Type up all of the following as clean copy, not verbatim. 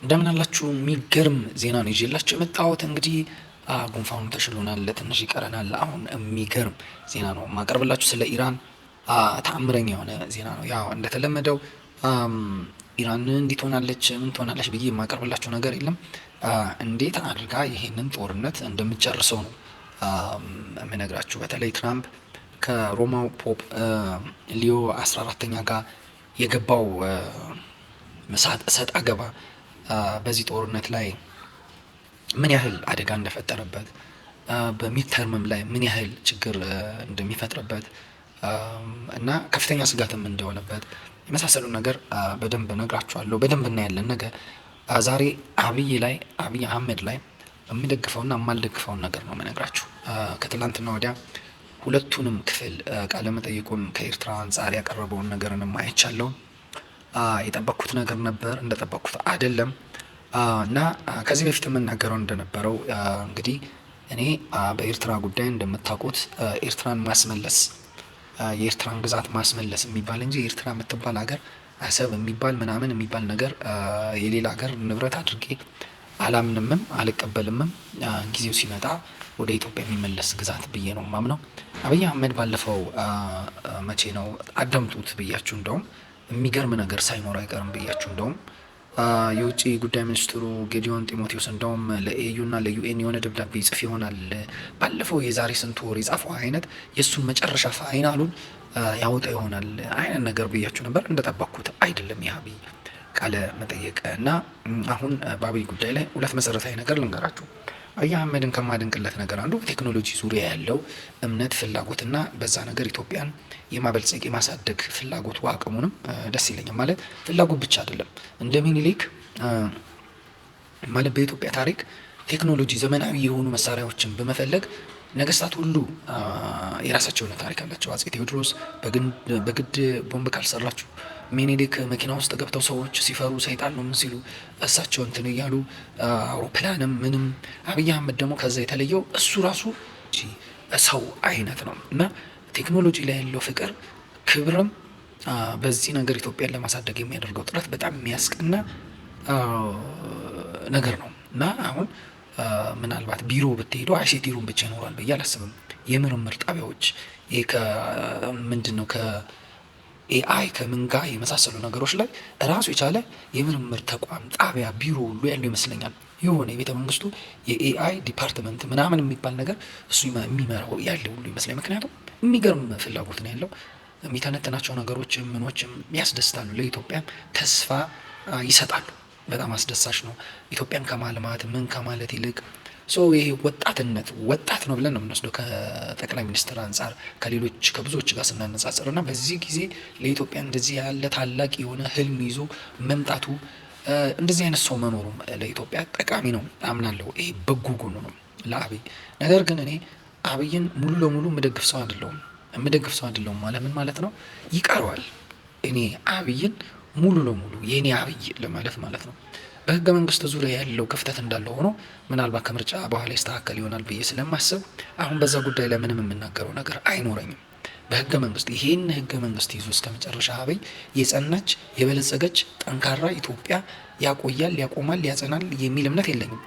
እንደምን አላችሁ? የሚገርም ዜና ነው ይዤላችሁ የመጣሁት። እንግዲህ ጉንፋኑ ተሽሎናል፣ ትንሽ ይቀረናል። አሁን የሚገርም ዜና ነው ማቀርብላችሁ ስለ ኢራን። ተአምረኛ የሆነ ዜና ነው። ያው እንደተለመደው ኢራን እንዲህ ትሆናለች ምን ትሆናለች ብዬ የማቀርብላችሁ ነገር የለም። እንዴት አድርጋ ይሄንን ጦርነት እንደምትጨርሰው ነው የምነግራችሁ። በተለይ ትራምፕ ከሮማው ፖፕ ሊዮ 14ተኛ ጋር የገባው እሰጥ አገባ በዚህ ጦርነት ላይ ምን ያህል አደጋ እንደፈጠረበት በሚድተርምም ላይ ምን ያህል ችግር እንደሚፈጥርበት እና ከፍተኛ ስጋትም እንደሆነበት የመሳሰሉ ነገር በደንብ ነግራችኋለሁ። በደንብ እናያለን። ነገ ዛሬ አብይ አህመድ ላይ የሚደግፈውና የማልደግፈውን ነገር ነው የምነግራችሁ። ከትላንትና ወዲያ ሁለቱንም ክፍል ቃለመጠይቁን ከኤርትራ አንጻር ያቀረበውን ነገርንም አይቻለሁ። የጠበቅኩት ነገር ነበር፣ እንደጠበቅኩት አይደለም። እና ከዚህ በፊት የምናገረው እንደነበረው እንግዲህ እኔ በኤርትራ ጉዳይ እንደምታውቁት ኤርትራን ማስመለስ የኤርትራን ግዛት ማስመለስ የሚባል እንጂ ኤርትራ የምትባል ሀገር አሰብ የሚባል ምናምን የሚባል ነገር የሌላ ሀገር ንብረት አድርጌ አላምንምም አልቀበልምም። ጊዜው ሲመጣ ወደ ኢትዮጵያ የሚመለስ ግዛት ብዬ ነው ማምነው። አብይ አህመድ ባለፈው መቼ ነው አዳምጡት ብያችሁ እንደውም የሚገርም ነገር ሳይኖር አይቀርም ብያችሁ እንደውም የውጭ ጉዳይ ሚኒስትሩ ጌዲዮን ጢሞቴዎስ እንደውም ለኤዩና ለዩኤን የሆነ ደብዳቤ ይጽፍ ይሆናል። ባለፈው የዛሬ ስንት ወር የጻፈው አይነት የእሱን መጨረሻ ፋይናሉን ያወጣ ይሆናል አይነት ነገር ብያችሁ ነበር። እንደጠበቅኩት አይደለም የአብይ ቃለ መጠየቅ እና አሁን በአብይ ጉዳይ ላይ ሁለት መሰረታዊ ነገር ልንገራችሁ። አብይ አህመድን ከማደንቅለት ነገር አንዱ በቴክኖሎጂ ዙሪያ ያለው እምነት ፍላጎትና በዛ ነገር ኢትዮጵያን የማበልጸግ የማሳደግ ፍላጎቱ አቅሙንም ደስ ይለኛል። ማለት ፍላጎት ብቻ አይደለም፣ እንደ ሚኒሊክ ማለት በኢትዮጵያ ታሪክ ቴክኖሎጂ ዘመናዊ የሆኑ መሳሪያዎችን በመፈለግ ነገስታት ሁሉ የራሳቸው የሆነ ታሪክ አላቸው። አጼ ቴዎድሮስ በግድ ቦምብ ካልሰራችሁ፣ ሚኒሊክ መኪና ውስጥ ገብተው ሰዎች ሲፈሩ ሰይጣን ነው ምን ሲሉ እሳቸው እንትን እያሉ አውሮፕላንም ምንም። አብይ አህመድ ደግሞ ከዛ የተለየው እሱ ራሱ ሰው አይነት ነው እና ቴክኖሎጂ ላይ ያለው ፍቅር ክብርም በዚህ ነገር ኢትዮጵያን ለማሳደግ የሚያደርገው ጥረት በጣም የሚያስቀና ነገር ነው እና አሁን ምናልባት ቢሮ ብትሄዱ አይሲቲ ሩም ብቻ ይኖራል ብዬ አላስብም። የምርምር ጣቢያዎች ምንድን ነው ከኤአይ ከምን ጋር የመሳሰሉ ነገሮች ላይ ራሱ የቻለ የምርምር ተቋም ጣቢያ ቢሮ ሁሉ ያለው ይመስለኛል። የሆነ የቤተ መንግስቱ የኤአይ ዲፓርትመንት ምናምን የሚባል ነገር እሱ የሚመራው ያለ ሁሉ ይመስለኛል። ምክንያቱም የሚገርም ፍላጎት ነው ያለው። የሚተነትናቸው ነገሮችም ምኖችም ያስደስታሉ፣ ለኢትዮጵያም ተስፋ ይሰጣሉ። በጣም አስደሳች ነው። ኢትዮጵያን ከማልማት ምን ከማለት ይልቅ ይሄ ወጣትነት ወጣት ነው ብለን ነው የምንወስደው ከጠቅላይ ሚኒስትር አንጻር ከሌሎች ከብዙዎች ጋር ስናነጻጽር እና በዚህ ጊዜ ለኢትዮጵያ እንደዚህ ያለ ታላቅ የሆነ ህልም ይዞ መምጣቱ እንደዚህ አይነት ሰው መኖሩም ለኢትዮጵያ ጠቃሚ ነው አምናለሁ። ይሄ በጎ ጎኑ ነው ለአብይ። ነገር ግን እኔ አብይን ሙሉ ለሙሉ የምደግፍ ሰው አይደለሁም። ማለት ምን ማለት ነው? ይቀረዋል። እኔ አብይን ሙሉ ለሙሉ የኔ አብይ ለማለት ማለት ነው። በህገ መንግስት ዙሪያ ያለው ክፍተት እንዳለ ሆኖ ምናልባት ከምርጫ በኋላ ይስተካከል ይሆናል ብዬ ስለማስብ አሁን በዛ ጉዳይ ላይ ምንም የምናገረው ነገር አይኖረኝም። በህገ መንግስት ይሄን ህገ መንግስት ይዞ እስከ መጨረሻ አብይ የጸናች የበለጸገች ጠንካራ ኢትዮጵያ ያቆያል፣ ያቆማል፣ ያጸናል የሚል እምነት የለኝም።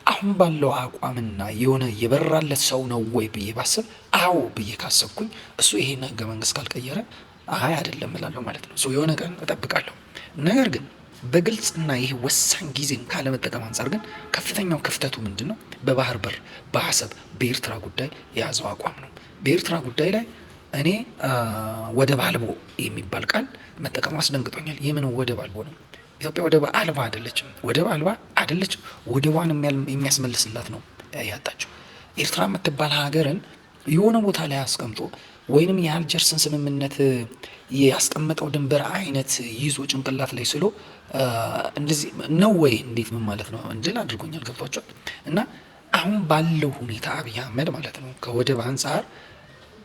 አሁን ባለው አቋምና የሆነ የበራለት ሰው ነው ወይ ብዬ ባስብ አዎ ብዬ ካሰብኩኝ እሱ ይሄን ህገ መንግስት ካልቀየረ አይደለም እላለሁ ማለት ነው። የሆነ ቀን እጠብቃለሁ። ነገር ግን በግልጽና ይሄ ወሳኝ ጊዜን ካለመጠቀም አንጻር ግን ከፍተኛው ክፍተቱ ምንድን ነው? በባህር በር በአሰብ በኤርትራ ጉዳይ የያዘው አቋም ነው። በኤርትራ ጉዳይ ላይ እኔ ወደብ አልቦ የሚባል ቃል መጠቀሙ አስደንግጦኛል። የምን ወደብ አልቦ ነው? ኢትዮጵያ ወደብ አልባ አይደለችም። ወደቧን የሚያስመልስላት ነው ያጣችው። ኤርትራ የምትባል ሀገርን የሆነ ቦታ ላይ አስቀምጦ ወይንም የአልጀርስን ስምምነት ያስቀመጠው ድንበር አይነት ይዞ ጭንቅላት ላይ ስሎ እንደዚህ ነው ወይ? እንዴት ምን ማለት ነው? እንድል አድርጎኛል። ገብቷቸዋል። እና አሁን ባለው ሁኔታ አብይ አህመድ ማለት ነው ከወደብ አንጻር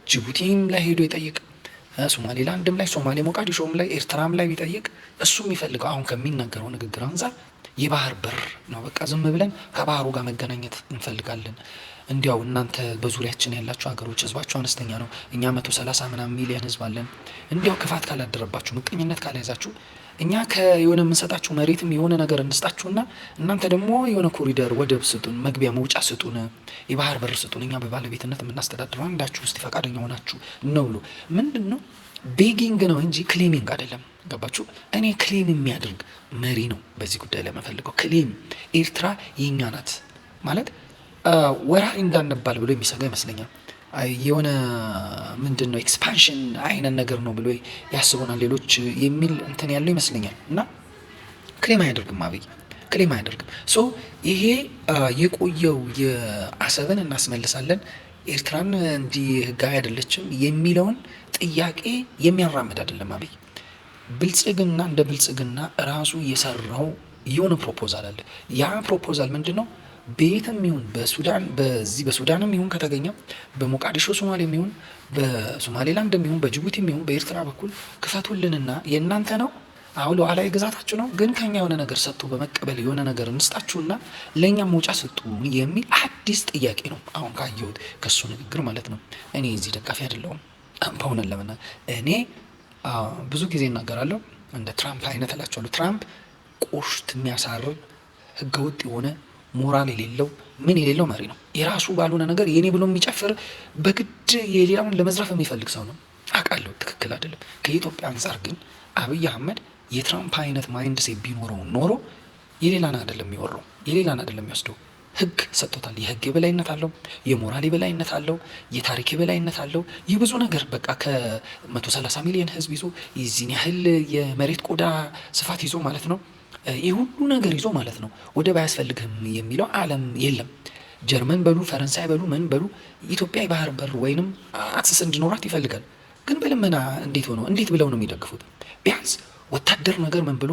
ጅቡቲም ላይ ሄዶ ይጠይቅ፣ ሶማሌላንድም ላይ ሶማሌ ሞቃዲሾም ላይ ኤርትራም ላይ ቢጠይቅ እሱ የሚፈልገው አሁን ከሚናገረው ንግግር አንጻር የባህር በር ነው። በቃ ዝም ብለን ከባህሩ ጋር መገናኘት እንፈልጋለን። እንዲያው እናንተ በዙሪያችን ያላችሁ ሀገሮች ህዝባችሁ አነስተኛ ነው፣ እኛ 130 ምናምን ሚሊዮን ህዝብ አለን። እንዲያው ክፋት ካላደረባችሁ፣ ምቀኝነት ካልያዛችሁ እኛ ከየሆነ የምንሰጣችሁ መሬትም የሆነ ነገር እንስጣችሁና እናንተ ደግሞ የሆነ ኮሪደር ወደብ ስጡን፣ መግቢያ መውጫ ስጡን፣ የባህር በር ስጡን፣ እኛ በባለቤትነት የምናስተዳድረው አንዳችሁ ውስጥ ፈቃደኛ ሆናችሁ ነው ብሎ ምንድን ነው ቤጊንግ ነው እንጂ ክሌሚንግ አይደለም። ገባችሁ? እኔ ክሌም የሚያደርግ መሪ ነው በዚህ ጉዳይ ላይ የምፈልገው። ክሌም ኤርትራ የኛ ናት ማለት ወራሪ እንዳንባል ብሎ የሚሰጋ ይመስለኛል። የሆነ ምንድን ነው ኤክስፓንሽን አይነት ነገር ነው ብሎ ያስቡናል ሌሎች የሚል እንትን ያለው ይመስለኛል። እና ክሌም አያደርግም፣ አብይ ክሌም አያደርግም። ሶ ይሄ የቆየው የአሰብን እናስመልሳለን ኤርትራን እንዲህ ህጋዊ አይደለችም የሚለውን ጥያቄ የሚያራምድ አይደለም አብይ። ብልጽግና እንደ ብልጽግና ራሱ የሰራው የሆነ ፕሮፖዛል አለ። ያ ፕሮፖዛል ምንድን ነው? በየትም ይሁን በሱዳን በሱዳንም ይሁን ከተገኘ በሞቃዲሾ ሶማሌም ይሁን በሶማሌላንድም ይሁን በጅቡቲም ይሁን በኤርትራ በኩል ክፈቱልንና የእናንተ ነው አሁን ሉዓላዊ ግዛታችሁ ነው፣ ግን ከኛ የሆነ ነገር ሰጥቶ በመቀበል የሆነ ነገር እንስጣችሁና ለእኛም መውጫ ሰጡ የሚል አዲስ ጥያቄ ነው አሁን ካየሁት ከሱ ንግግር ማለት ነው። እኔ እዚህ ደጋፊ አይደለሁም በእውነት ለመናገር። እኔ ብዙ ጊዜ እናገራለሁ፣ እንደ ትራምፕ አይነት እላቸዋለሁ። ትራምፕ ቆሽት የሚያሳርብ ህገወጥ የሆነ ሞራል የሌለው ምን የሌለው መሪ ነው። የራሱ ባልሆነ ነገር የኔ ብሎ የሚጨፍር በግድ የሌላውን ለመዝረፍ የሚፈልግ ሰው ነው። አውቃለሁ፣ ትክክል አይደለም። ከኢትዮጵያ አንጻር ግን አብይ አህመድ የትራምፕ አይነት ማይንድ ሴት ቢኖረው ኖሮ የሌላን አይደለም የሚወራው፣ የሌላን አይደለም የሚወስደው። ህግ ሰጥቶታል። የህግ የበላይነት አለው፣ የሞራል የበላይነት አለው፣ የታሪክ የበላይነት አለው። የብዙ ነገር በቃ ከ130 ሚሊዮን ህዝብ ይዞ የዚህን ያህል የመሬት ቆዳ ስፋት ይዞ ማለት ነው ይህ ሁሉ ነገር ይዞ ማለት ነው ወደብ አያስፈልግህም የሚለው ዓለም የለም። ጀርመን በሉ ፈረንሳይ በሉ ምን በሉ ኢትዮጵያ የባህር በር ወይንም አክሰስ እንዲኖራት ይፈልጋል። ግን በልመና እንዴት ብለው ነው የሚደግፉት? ቢያንስ ወታደር ነገር ምን ብሎ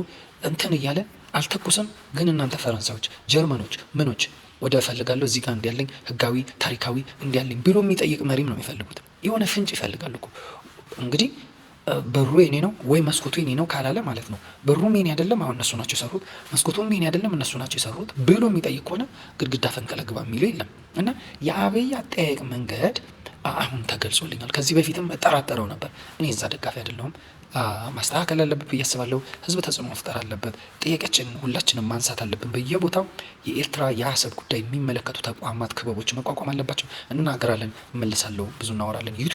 እንትን እያለ አልተኩስም። ግን እናንተ ፈረንሳዮች፣ ጀርመኖች ምኖች ወደ ፈልጋለሁ እዚህ ጋር እንዲያለኝ ህጋዊ ታሪካዊ እንዲያለኝ ብሎ የሚጠይቅ መሪም ነው የሚፈልጉት። የሆነ ፍንጭ ይፈልጋሉ እኮ እንግዲህ በሩ የኔ ነው ወይ መስኮቱ የኔ ነው ካላለ ማለት ነው በሩም የኔ አይደለም አሁን እነሱ ናቸው የሰሩት፣ መስኮቱም የኔ አይደለም እነሱ ናቸው የሰሩት ብሎ የሚጠይቅ ከሆነ ግድግዳ ፈንቅለ ግባ የሚለው የለም። እና የአብይ አጠያየቅ መንገድ አሁን ተገልጾልኛል። ከዚህ በፊትም እጠራጠረው ነበር። እኔ እዛ ደጋፊ አይደለሁም። ማስተካከል አለበት ብዬ አስባለሁ። ህዝብ ተጽዕኖ መፍጠር አለበት። ጥያቄያችን ሁላችንም ማንሳት አለብን። በየቦታው የኤርትራ የአሰብ ጉዳይ የሚመለከቱ ተቋማት፣ ክበቦች መቋቋም አለባቸው። እንናገራለን፣ እመልሳለሁ፣ ብዙ እናወራለን።